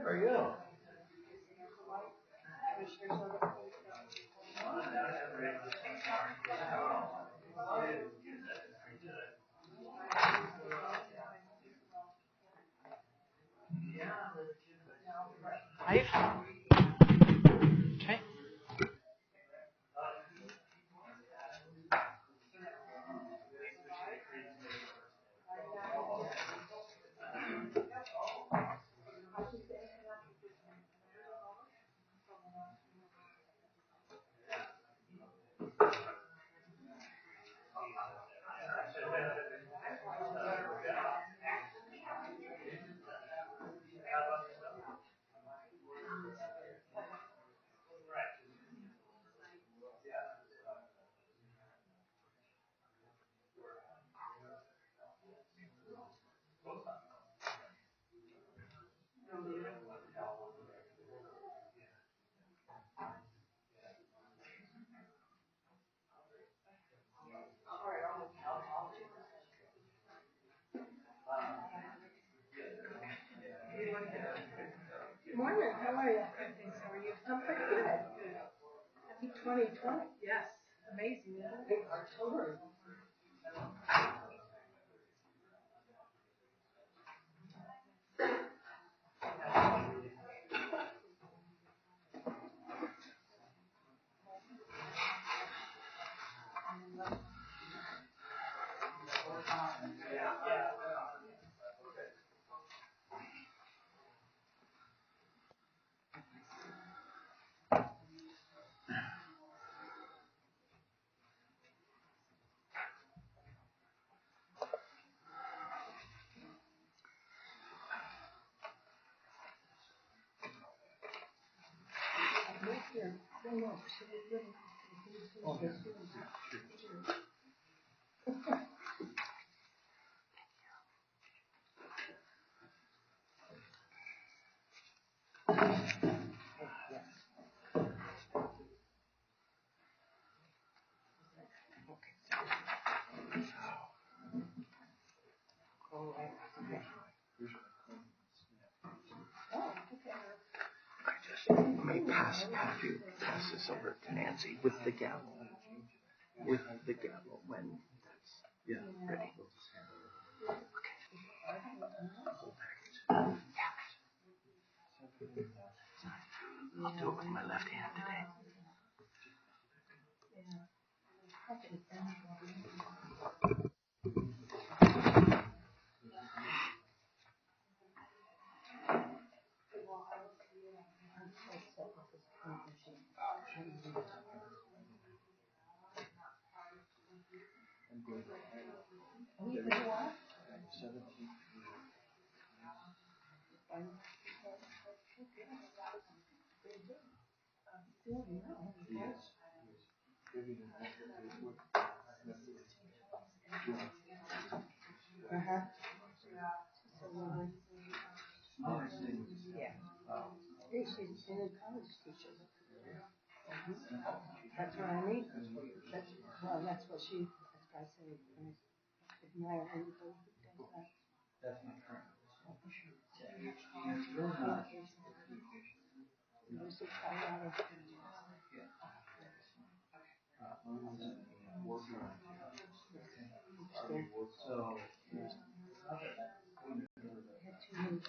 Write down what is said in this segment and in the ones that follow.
are you? Live? Okay. Good morning. How are you? Thanks. How are you? I'm pretty good. Happy 2020. Yes. Amazing, isn't it? October. Let me pass this over to Nancy with the gavel. With the gavel when that's ready. Okay. I'll do it with my left hand today. She's in a college teacher. That's what I mean. That's what she. That's why I say I admire anybody who does that. That's my current. University of Colorado. So. I'm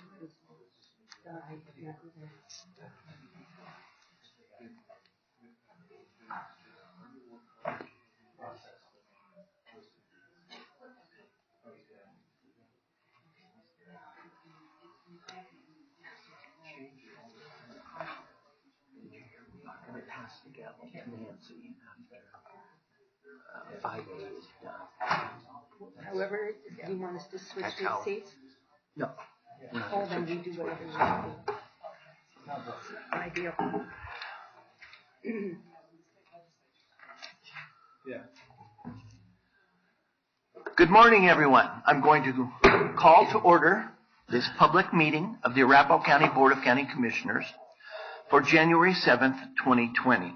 going to pass the gavel to Nancy after 5A is done. However, if you want us to switch the seats? No. Oh, then we do whatever we want to do. Ideal. Yeah. Good morning, everyone. I'm going to call to order this public meeting of the Arapahoe County Board of County Commissioners for January 7th, 2020.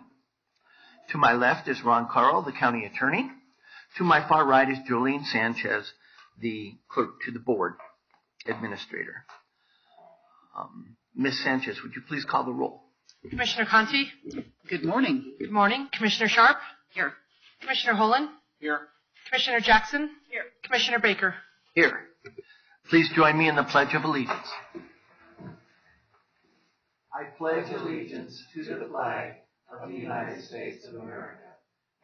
To my left is Ron Carl, the county attorney. To my far right is Jolene Sanchez, the clerk to the board administrator. Ms. Sanchez, would you please call the roll? Commissioner Conti? Good morning. Good morning. Commissioner Sharp? Here. Commissioner Hollen? Here. Commissioner Jackson? Here. Commissioner Baker? Here. Please join me in the Pledge of Allegiance. I pledge allegiance to the flag of the United States of America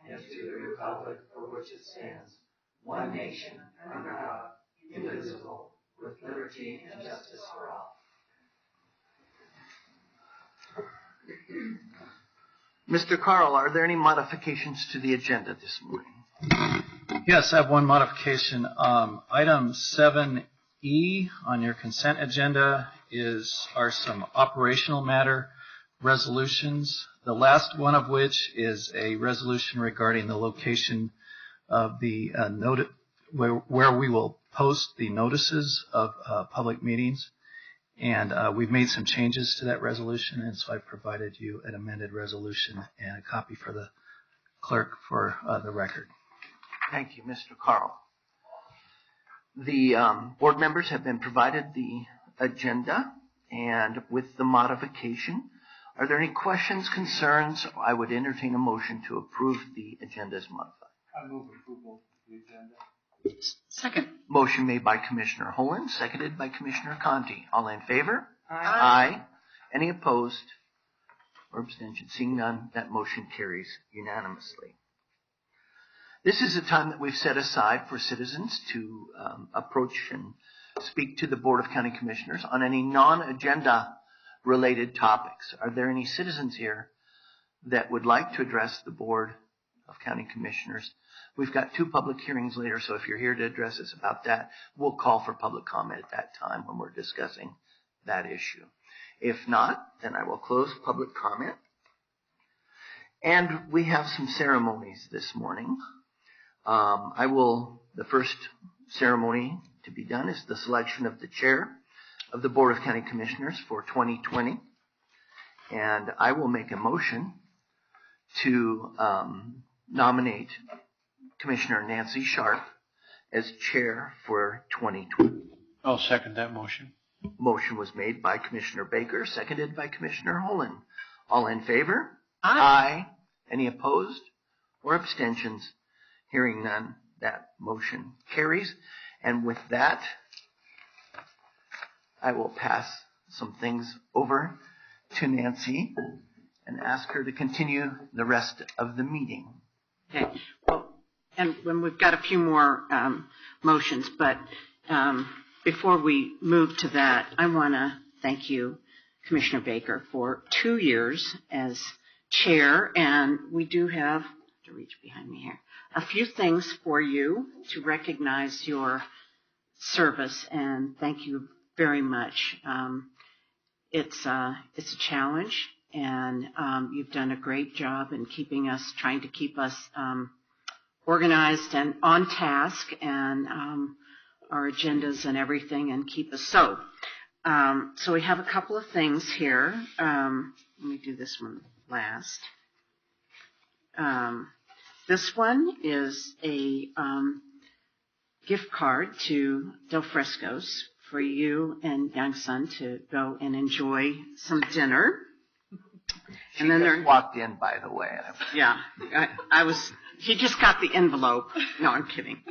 and to the republic for which it stands, one nation, under God, indivisible, with liberty and justice for all. Mr. Carl, are there any modifications to the agenda this morning? Yes, I have one modification. Item 7E on your consent agenda are some operational matter resolutions, the last one of which is a resolution regarding the location of the where we will post the notices of public meetings. And we've made some changes to that resolution, and so I provided you an amended resolution and a copy for the clerk for the record. Thank you, Mr. Carl. The board members have been provided the agenda, and with the modification, are there any questions, concerns? I would entertain a motion to approve the agenda as modified. I move approval of the agenda. Second. Motion made by Commissioner Holland, seconded by Commissioner Conti. All in favor? Aye. Any opposed or abstention? Seeing none, that motion carries unanimously. This is a time that we've set aside for citizens to approach and speak to the Board of County Commissioners on any non-agenda related topics. Are there any citizens here that would like to address the Board of County Commissioners? We've got 2 public hearings later, so if you're here to address us about that, we'll call for public comment at that time when we're discussing that issue. If not, then I will close public comment. And we have some ceremonies this morning. The first ceremony to be done is the selection of the chair of the Board of County Commissioners for 2020. And I will make a motion to nominate Commissioner Nancy Sharp as chair for 2020. I'll second that motion. Motion was made by Commissioner Baker, seconded by Commissioner Holland. All in favor? Aye. Any opposed or abstentions? Hearing none, that motion carries. And with that, I will pass some things over to Nancy and ask her to continue the rest of the meeting. Okay. Well, and when we've got a few more motions, but before we move to that, I want to thank you, Commissioner Baker, for 2 years as chair, and we do have to reach behind me here a few things for you to recognize your service, and thank you very much. It's a challenge, and you've done a great job in trying to keep us organized and on task, and our agendas and everything, and keep us so. So we have a couple of things here. Let me do this one last. This one is a gift card to Del Fresco's for you and young son to go and enjoy some dinner. And then just walked in, by the way. Yeah, he just got the envelope. No, I'm kidding.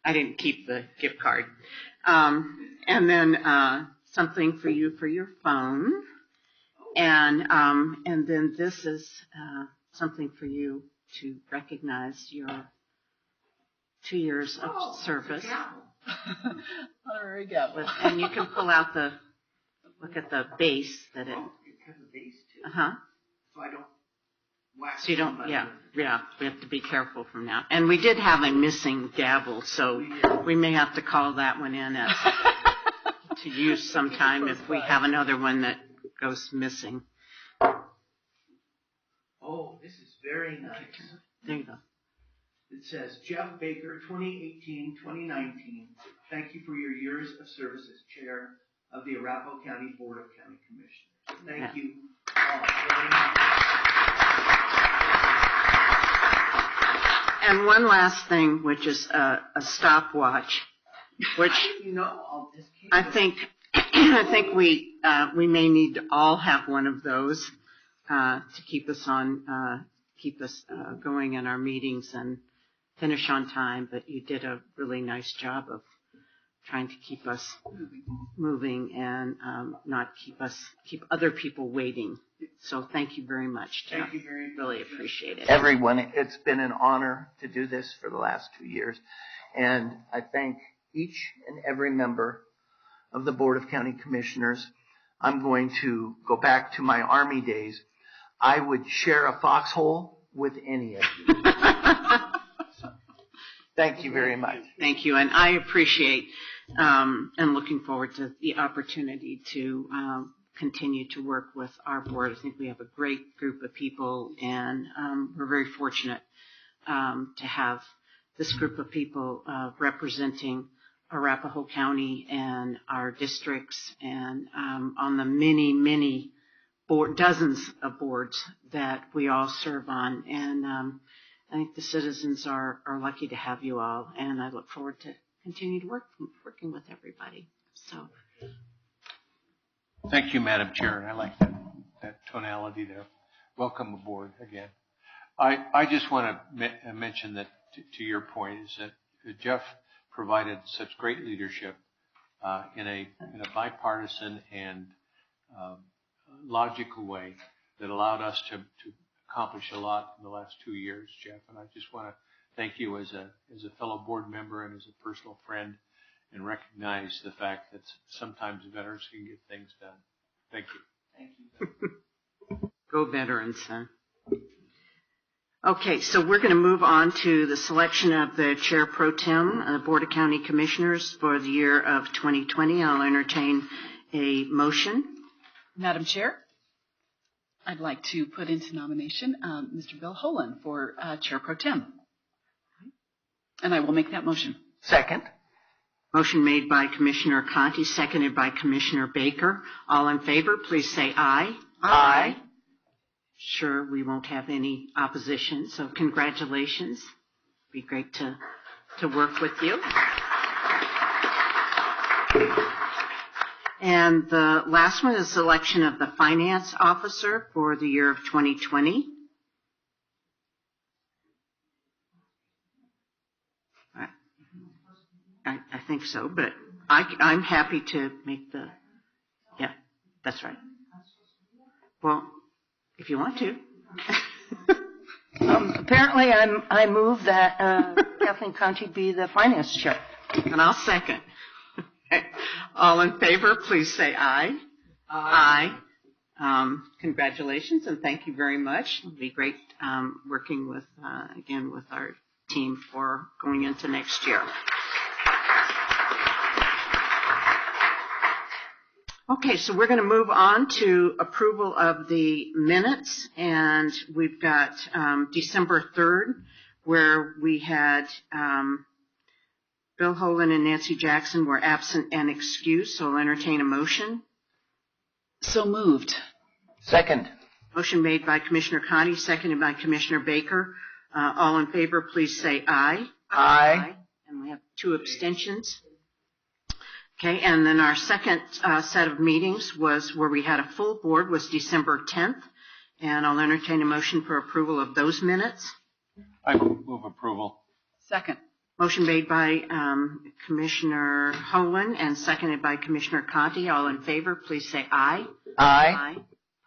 I didn't keep the gift card. And then something for you for your phone. And then this is something for you to recognize your 2 years of service. Honorary gavel. And you can pull out look at the base that it. It has a base too. So I don't wax. So you don't, yeah, we have to be careful from now. And we did have a missing gavel, so we may have to call that one in to use sometime if we have another one that goes missing. Oh, this is very nice. There you go. It says, Jeff Baker, 2018-2019, thank you for your years of service as chair of the Arapahoe County Board of County Commissioners. Thank you all very much. And one last thing, which is a stopwatch, which I'll just keep I think I think we may need to all have one of those to keep us going in our meetings and finish on time. But you did a really nice job of trying to keep us moving and not keep other people waiting. So thank you very much, Jeff. Thank you very much. Really appreciate it. Everyone, it's been an honor to do this for the last 2 years. And I thank each and every member of the Board of County Commissioners. I'm going to go back to my Army days. I would share a foxhole with any of you. Thank you very much. Thank you, and I appreciate and looking forward to the opportunity to continue to work with our board. I think we have a great group of people, and we're very fortunate to have this group of people representing Arapahoe County and our districts, and on the many dozens of boards that we all serve on. And I think the citizens are lucky to have you all, and I look forward to continue to working with everybody. So, Thank you, Madam Chair. I like that tonality there. Welcome aboard again. I just want to mention that to your point is that Jeff provided such great leadership in a bipartisan and logical way that allowed us to accomplish a lot in the last 2 years, Jeff. And I just want to thank you as a fellow board member and as a personal friend, and recognize the fact that sometimes veterans can get things done. Thank you. Thank you. go veterans, huh? Okay, so we're going to move on to the selection of the Chair Pro Tem of the Board of County Commissioners for the year of 2020. I'll entertain a motion. Madam Chair, I'd like to put into nomination Mr. Bill Holen for Chair Pro Tem. And I will make that motion. Second. Motion made by Commissioner Conti, seconded by Commissioner Baker. All in favor, please say aye. Aye. Sure, we won't have any opposition, so congratulations. Be great to work with you. And the last one is selection of the Finance Officer for the year of 2020. I think so, but I'm happy to make the, yeah, that's right. Well, if you want to. Apparently, I move that Kathleen Conti be the finance chair. And I'll second. All in favor, please say aye. Aye. Congratulations and thank you very much. It'll be great working with, again, with our team for going into next year. Okay, so we're going to move on to approval of the minutes, and we've got December 3rd, where we had Bill Holen and Nancy Jackson were absent and excused, so I'll entertain a motion. So moved. Second. Motion made by Commissioner Conti, seconded by Commissioner Baker. All in favor, please say aye. Aye. And we have 2 abstentions. Okay, and then our second set of meetings was where we had a full board was December 10th, and I'll entertain a motion for approval of those minutes. I move approval. Second. Motion made by Commissioner Holen and seconded by Commissioner Conti. All in favor, please say aye. Aye.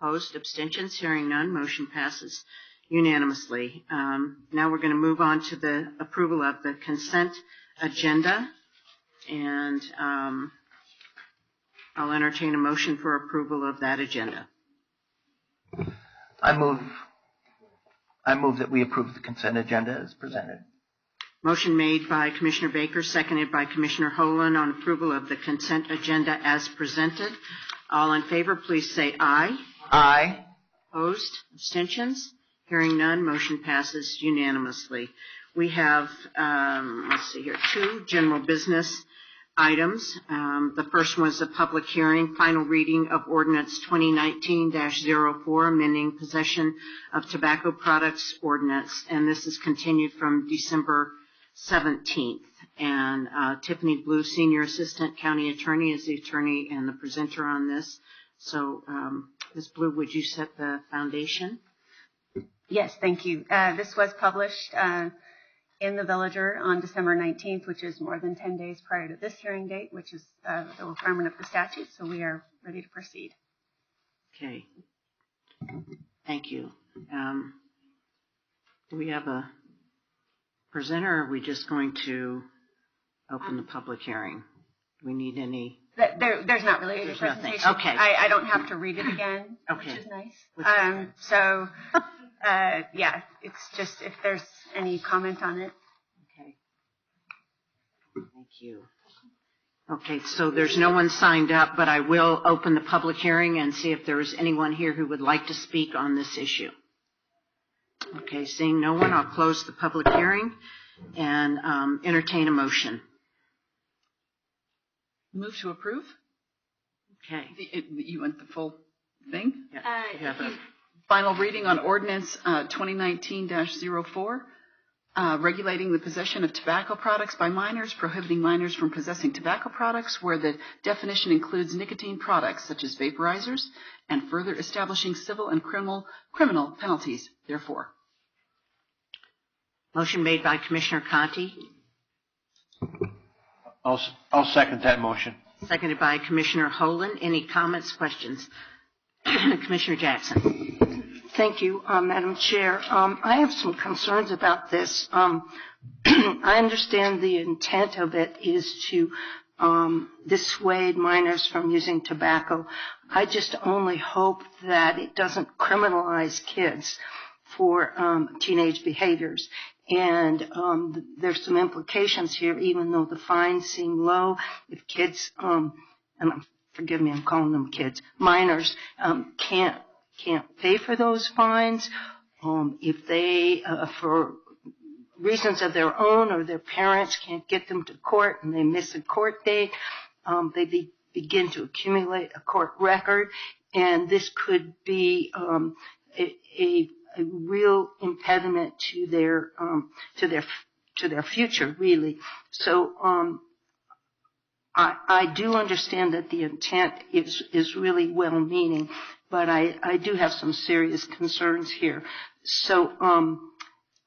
Opposed, abstentions, hearing none, motion passes unanimously. Now we're going to move on to the approval of the consent agenda. And I'll entertain a motion for approval of that agenda. I move that we approve the consent agenda as presented. Motion made by Commissioner Baker, seconded by Commissioner Holen on approval of the consent agenda as presented. All in favor, please say aye. Aye. Opposed? Abstentions? Hearing none, motion passes unanimously. We have, 2 general business items. The first was a public hearing, final reading of Ordinance 2019-04, amending possession of tobacco products ordinance, and this is continued from December 17th. And Tiffany Blue, Senior Assistant County Attorney, is the attorney and the presenter on this. So, Ms. Blue, would you set the foundation? Yes, thank you. This was published in the Villager on December 19th, which is more than 10 days prior to this hearing date, which is the requirement of the statute. So we are ready to proceed. Okay. Thank you. Do we have a presenter, or are we just going to open the public hearing? Do we need any? There's not really any presentation. Okay. I don't have to read it again, Okay. which is nice. So, yeah, it's just if there's any comment on it. Okay. Thank you. Okay, so there's no one signed up, but I will open the public hearing and see if there is anyone here who would like to speak on this issue. Okay, seeing no one, I'll close the public hearing and entertain a motion. Move to approve? Okay. You want the full thing? Yeah. You have a- Final reading on ordinance 2019-04, regulating the possession of tobacco products by minors, prohibiting minors from possessing tobacco products where the definition includes nicotine products such as vaporizers, and further establishing civil and criminal penalties, therefore. Motion made by Commissioner Conti, I'll second that motion. seconded by Commissioner Holan. Any comments, questions? Commissioner Jackson. Thank you, Madam Chair. I have some concerns about this. I understand the intent of it is to dissuade minors from using tobacco. I just only hope that it doesn't criminalize kids for teenage behaviors. And there's some implications here, even though the fines seem low. If kids, and forgive me, I'm calling them kids, minors, can't pay for those fines, if they, for reasons of their own or their parents can't get them to court and they miss a court date, they begin to accumulate a court record, and this could be a real impediment to their future, really. So I do understand that the intent is really well-meaning, but I do have some serious concerns here. So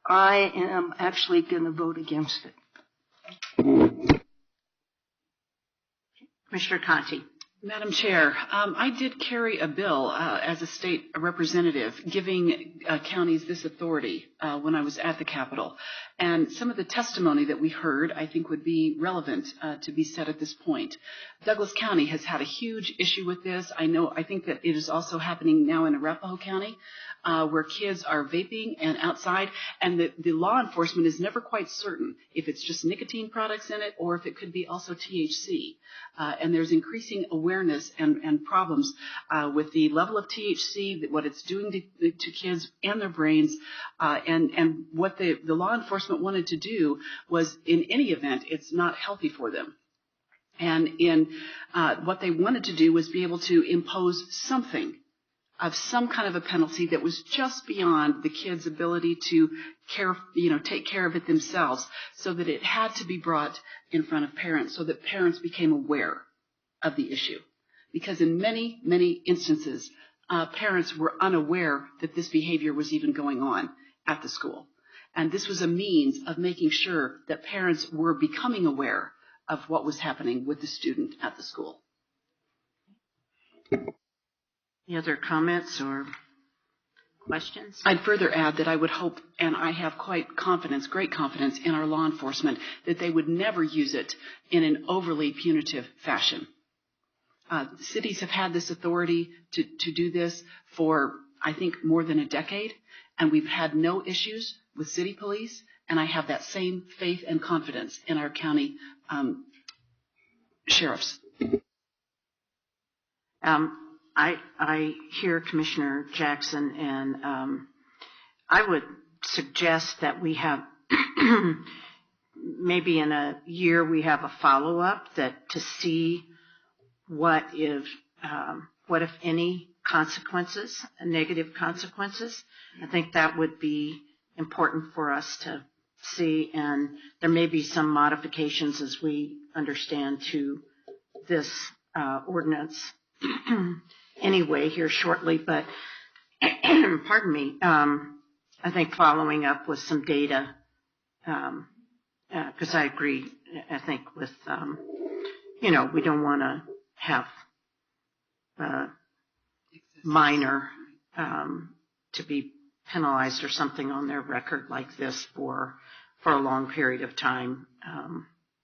I am actually going to vote against it. Commissioner Conti. Madam Chair, I did carry a bill as a state representative giving counties this authority when I was at the Capitol. And some of the testimony that we heard, I think, would be relevant to be said at this point. Douglas County has had a huge issue with this. I think that it is also happening now in Arapahoe County, where kids are vaping and outside, and the law enforcement is never quite certain if it's just nicotine products in it or if it could be also THC. And there's increasing awareness and problems with the level of THC, what it's doing to kids and their brains, and what the law enforcement wanted to do was, in any event, it's not healthy for them. And what they wanted to do was be able to impose something of some kind of a penalty that was just beyond the kid's ability to take care of it themselves, so that it had to be brought in front of parents so that parents became aware of the issue. Because in many, many instances, parents were unaware that this behavior was even going on at the school. And this was a means of making sure that parents were becoming aware of what was happening with the student at the school. Any other comments or questions? I'd further add that I would hope, and I have great confidence in our law enforcement, that they would never use it in an overly punitive fashion. Cities have had this authority to do this for, I think, more than a decade, and we've had no issues with city police, and I have that same faith and confidence in our county sheriffs. I hear Commissioner Jackson, and I would suggest that we have maybe in a year we have a follow-up to see what if any negative consequences. I think that would be important for us see, and there may be some modifications as we understand to this ordinance anyway here shortly, but pardon me, I think following up with some data, because I agree, I think with, we don't want to have minor to be penalized or something on their record like this for a long period of time.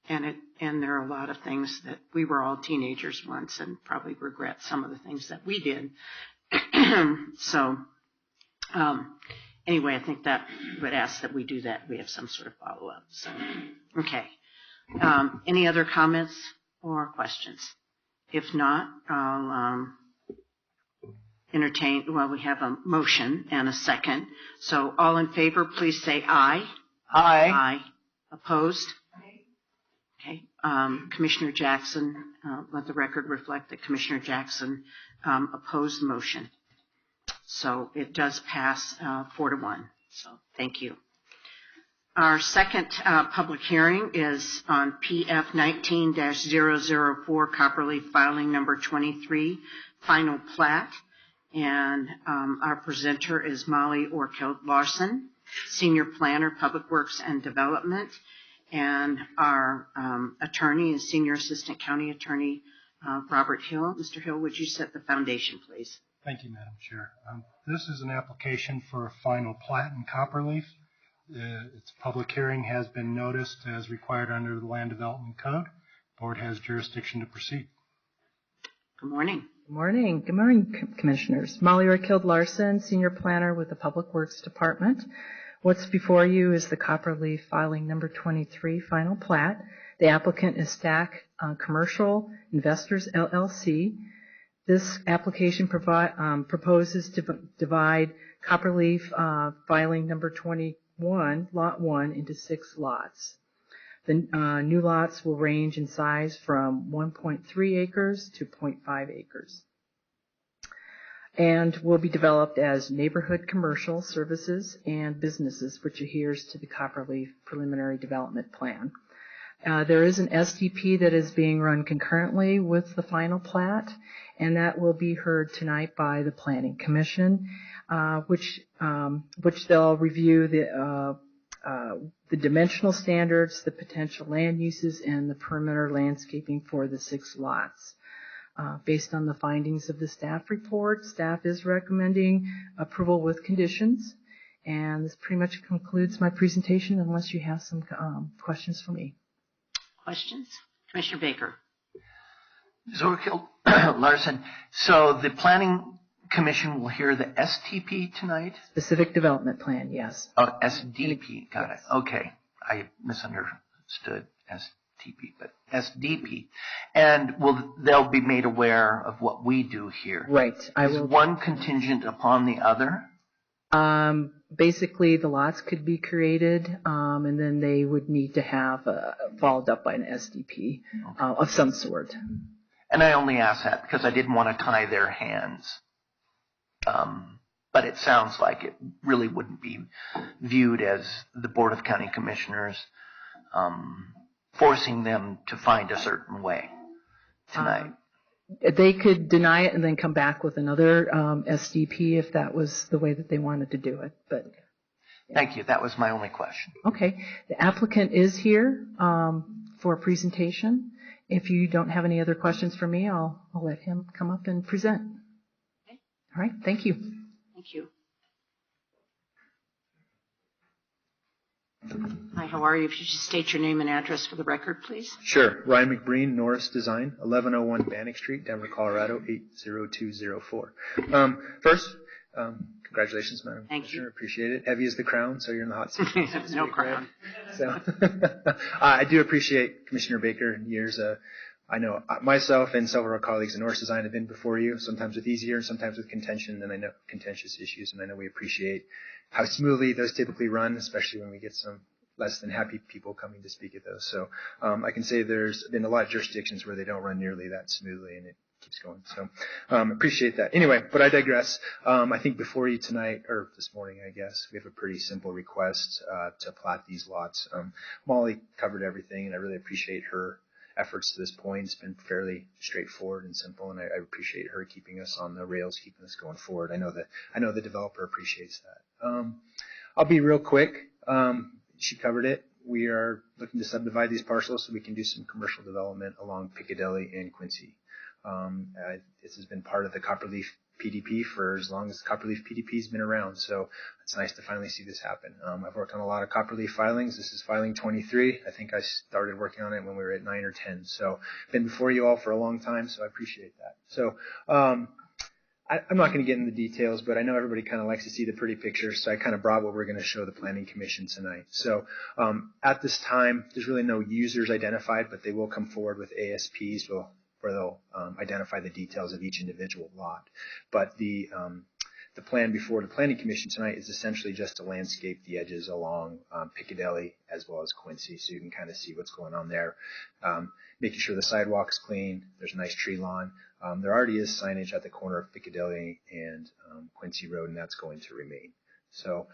And there are a lot of things that we were all teenagers once and probably regret some of the things that we did. So, anyway, I think that would ask that we do that. We have some sort of follow-up. So, okay. Any other comments or questions? If not, I'll entertain. Well, we have a motion and a second. So, all in favor, please say aye. Aye. Aye. Opposed? Okay. Commissioner Jackson, let the record reflect that Commissioner Jackson opposed the motion. So it does pass 4-1. So thank you. Our second public hearing is on PF 19-004 Copperleaf filing number 23, final plat. And our presenter is Molly Orkill Larson, Senior Planner, Public Works and Development. And our attorney is Senior Assistant County Attorney Robert Hill. Mr. Hill, would you set the foundation, please? Thank you, Madam Chair. This is an application for a final plat in Copperleaf. Its public hearing has been noticed as required under the Land Development Code. The board has jurisdiction to proceed. Good morning. Good morning. Good morning, Commissioners. Molly Orkill Larson, Senior Planner with the Public Works Department. What's before you is the Copperleaf filing number 23 final plat. The applicant is Stack Commercial Investors LLC. This application proposes to divide Copperleaf filing number 21, lot 1, into 6 lots. The new lots will range in size from 1.3 acres to 0.5 acres. And will be developed as neighborhood commercial services and businesses, which adheres to the Copperleaf Preliminary Development Plan. There is an SDP that is being run concurrently with the final plat, and that will be heard tonight by the Planning Commission, which they'll review the dimensional standards, the potential land uses, and the perimeter landscaping for the 6 lots. Based on the findings of the staff report, staff is recommending approval with conditions. And this pretty much concludes my presentation unless you have some questions for me. Questions? Commissioner Baker. Ms. Orkill Larson, so the Planning Commission will hear the STP tonight? Specific Development Plan, yes. Oh, SDP, got it. Okay, I misunderstood STP, but SDP. And they'll be made aware of what we do here. Right. Is one contingent upon the other? Basically, the lots could be created, and then they would need to have followed up by an SDP of some sort. And I only ask that because I didn't want to tie their hands. But it sounds like it really wouldn't be viewed as the Board of County Commissioners forcing them to find a certain way tonight. They could deny it and then come back with another SDP if that was the way that they wanted to do it. But thank you. That was my only question. Okay. The applicant is here for a presentation. If you don't have any other questions for me, I'll let him come up and present. Okay. All right. Thank you. Thank you. Hi, how are you? If you just state your name and address for the record, please. Sure. Ryan McBreen, Norris Design, 1101 Bannock Street, Denver, Colorado, 80204. First, congratulations, Madam Commissioner. Appreciate it. Heavy is the crown, so you're in the hot seat. No crown. So, I do appreciate Commissioner Baker. Years, I know myself and several of our colleagues in Norris Design have been before you, sometimes with easier and sometimes with contention, and I know contentious issues, and I know we appreciate how smoothly those typically run, especially when we get some less than happy people coming to speak at those. So I can say there's been a lot of jurisdictions where they don't run nearly that smoothly, and it keeps going. So appreciate that. Anyway, but I digress. I think before you tonight, or this morning, I guess, we have a pretty simple request to plat these lots. Molly covered everything, and I really appreciate her efforts to this point. It's been fairly straightforward and simple, and I appreciate her keeping us on the rails, keeping us going forward. I know the developer appreciates that. I'll be real quick. She covered it. We are looking to subdivide these parcels so we can do some commercial development along Piccadilly and Quincy. This has been part of the Copperleaf PDP for as long as the Copperleaf PDP has been around, so it's nice to finally see this happen. I've worked on a lot of Copperleaf filings. This is filing 23. I think I started working on it when we were at 9 or 10, so been before you all for a long time, so I appreciate that. So I'm not going to get into the details, but I know everybody kind of likes to see the pretty pictures, so I kind of brought what we're going to show the Planning Commission tonight. So at this time, there's really no users identified, but they will come forward with ASPs where they'll identify the details of each individual lot. But the plan before the Planning Commission tonight is essentially just to landscape the edges along Piccadilly as well as Quincy, so you can kind of see what's going on there. Making sure the sidewalk's clean, there's a nice tree lawn. There already is signage at the corner of Piccadilly and Quincy Road, and that's going to remain. So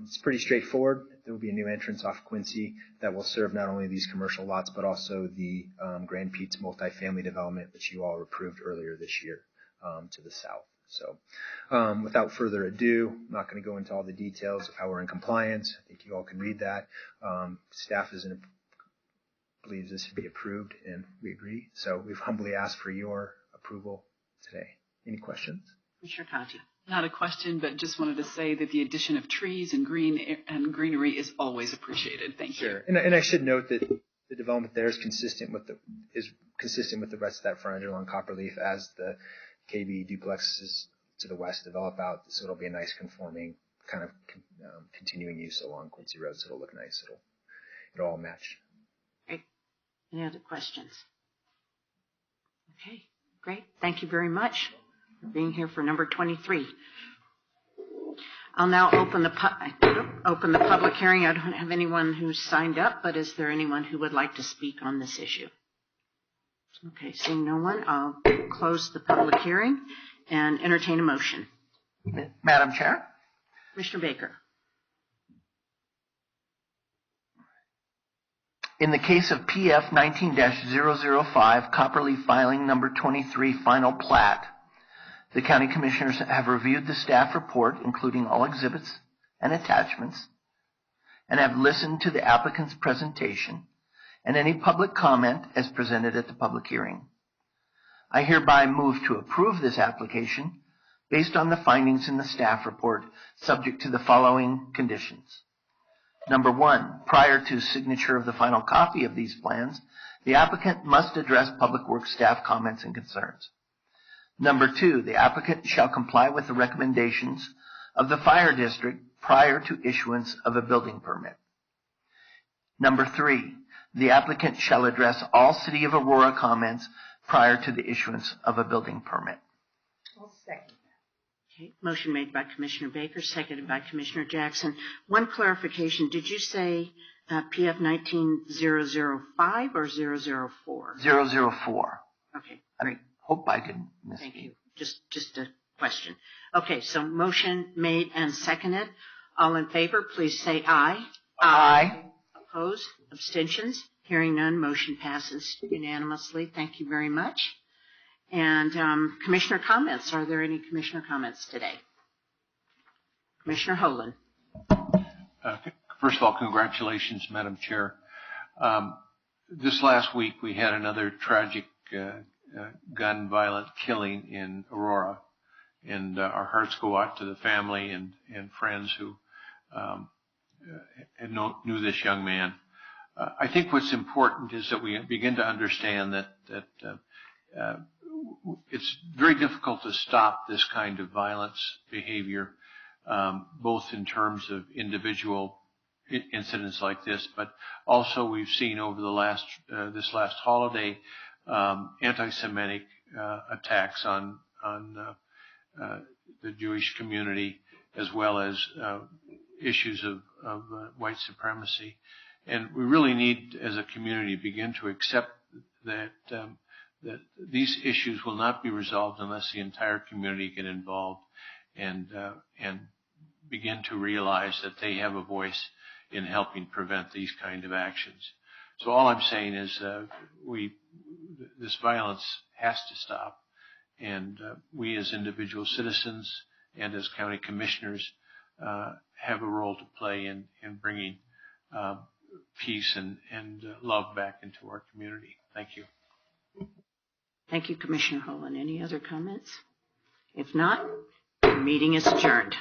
it's pretty straightforward. There will be a new entrance off Quincy that will serve not only these commercial lots, but also the Grand Pete's multifamily development, which you all approved earlier this year to the south. So without further ado, I'm not going to go into all the details of how we're in compliance. I think you all can read that. Staff believes this should be approved, and we agree. So we've humbly asked for your approval today. Any questions? Commissioner Conti. Not a question, but just wanted to say that the addition of trees and greenery is always appreciated. Thank you. Sure. And I should note that the development there is consistent with the rest of that frontage along Copperleaf as the KB duplexes to the west develop out. So it'll be a nice conforming kind of continuing use along Quincy Road. So it'll look nice. It'll all match. Great. Any other questions? Okay. Great. Thank you very much for being here for number 23. I'll now open the public hearing. I don't have anyone who's signed up, but is there anyone who would like to speak on this issue? Okay, seeing no one, I'll close the public hearing and entertain a motion. Madam Chair? Commissioner Baker. In the case of PF 19-005, Copperleaf filing number 23 final plat, the County Commissioners have reviewed the staff report, including all exhibits and attachments, and have listened to the applicant's presentation and any public comment as presented at the public hearing. I hereby move to approve this application based on the findings in the staff report, subject to the following conditions. Number 1, prior to signature of the final copy of these plans, the applicant must address Public Works staff comments and concerns. Number 2, the applicant shall comply with the recommendations of the fire district prior to issuance of a building permit. Number 3, the applicant shall address all City of Aurora comments prior to the issuance of a building permit. I'll second that. Okay, motion made by Commissioner Baker, seconded by Commissioner Jackson. One clarification, did you say PF 19-005 or 004? 004. Okay, I hope I didn't misspeak. thank you. Just a question. Okay, so motion made and seconded. All in favor, please say aye. Aye. Opposed? Abstentions? Hearing none, motion passes unanimously. Thank you very much. And Commissioner comments. Are there any Commissioner comments today? Commissioner Holan. First of all, congratulations, Madam Chair. This last week we had another tragic gun violent killing in Aurora, and our hearts go out to the family and friends who knew this young man. I think what's important is that we begin to understand that it's very difficult to stop this kind of violence behavior, both in terms of individual incidents like this, but also we've seen over the this last holiday anti-Semitic attacks on the Jewish community, as well as issues of white supremacy. And we really need, as a community, begin to accept that that these issues will not be resolved unless the entire community get involved and begin to realize that they have a voice in helping prevent these kind of actions. So all I'm saying is this violence has to stop, and we as individual citizens and as county commissioners have a role to play in bringing peace and love back into our community. Thank you. Thank you, Commissioner Holland. Any other comments? If not, the meeting is adjourned.